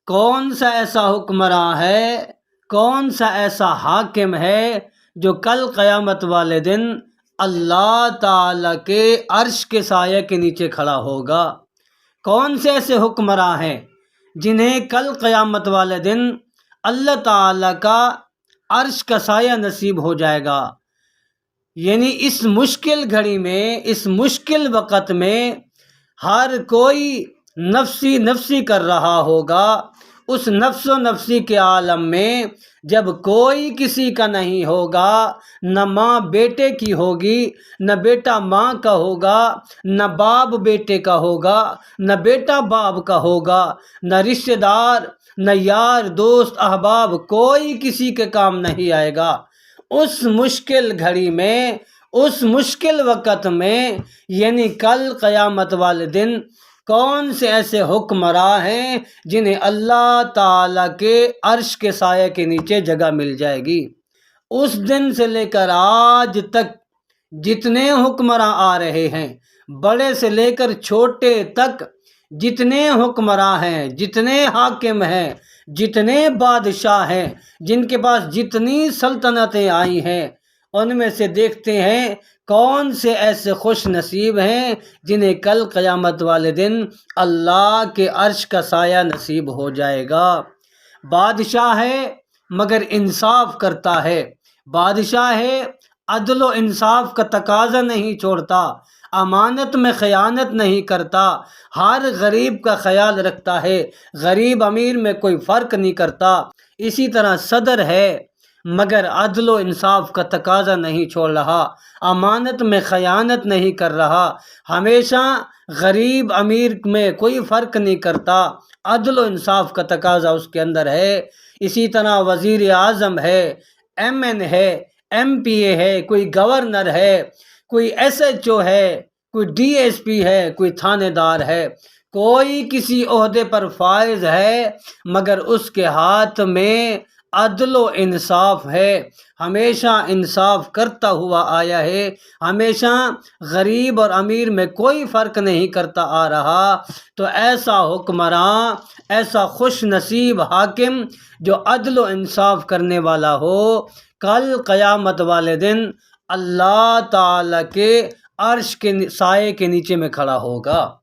کون سا ایسا حکمراں ہے، کون سا ایسا حاکم ہے جو کل قیامت والے دن اللہ تعالیٰ کے عرش کے سایہ کے نیچے کھڑا ہوگا؟ کون سے ایسے حکمراں ہیں جنہیں کل قیامت والے دن اللہ تعالیٰ کا عرش کا سایہ نصیب ہو جائے گا؟ یعنی اس مشکل گھڑی میں، اس مشکل وقت میں ہر کوئی نفسی نفسی کر رہا ہوگا۔ اس نفس و نفسی کے عالم میں جب کوئی کسی کا نہیں ہوگا، نہ ماں بیٹے کی ہوگی، نہ بیٹا ماں کا ہوگا، نہ باپ بیٹے کا ہوگا، نہ بیٹا باپ کا ہوگا، نہ رشتہ دار، نہ یار دوست احباب، کوئی کسی کے کام نہیں آئے گا۔ اس مشکل گھڑی میں، اس مشکل وقت میں، یعنی کل قیامت والے دن کون سے ایسے حکمراں ہیں جنہیں اللہ تعالیٰ کے عرش کے سایہ کے نیچے جگہ مل جائے گی؟ اس دن سے لے کر آج تک جتنے حکمراں آ رہے ہیں، بڑے سے لے کر چھوٹے تک جتنے حکمراں ہیں، جتنے حاکم ہیں، جتنے بادشاہ ہیں، جن کے پاس جتنی سلطنتیں آئی ہیں، ان میں سے دیکھتے ہیں کون سے ایسے خوش نصیب ہیں جنہیں کل قیامت والے دن اللہ کے عرش کا سایہ نصیب ہو جائے گا۔ بادشاہ ہے مگر انصاف کرتا ہے، بادشاہ ہے عدل و انصاف کا تقاضا نہیں چھوڑتا، امانت میں خیانت نہیں کرتا، ہر غریب کا خیال رکھتا ہے، غریب امیر میں کوئی فرق نہیں کرتا۔ اسی طرح صدر ہے مگر عدل و انصاف کا تقاضا نہیں چھوڑ رہا، امانت میں خیانت نہیں کر رہا، ہمیشہ غریب امیر میں کوئی فرق نہیں کرتا، عدل و انصاف کا تقاضا اس کے اندر ہے۔ اسی طرح وزیر اعظم ہے، ایم این ہے، ایم پی اے ہے، کوئی گورنر ہے، کوئی ایس ایچ او ہے، کوئی ڈی ایس پی ہے، کوئی تھانے دار ہے، کوئی کسی عہدے پر فائز ہے مگر اس کے ہاتھ میں عدل و انصاف ہے، ہمیشہ انصاف کرتا ہوا آیا ہے، ہمیشہ غریب اور امیر میں کوئی فرق نہیں کرتا آ رہا۔ تو ایسا حکمراں، ایسا خوش نصیب حاکم جو عدل و انصاف کرنے والا ہو، کل قیامت والے دن اللہ تعالیٰ کے عرش کے سائے کے نیچے میں کھڑا ہوگا۔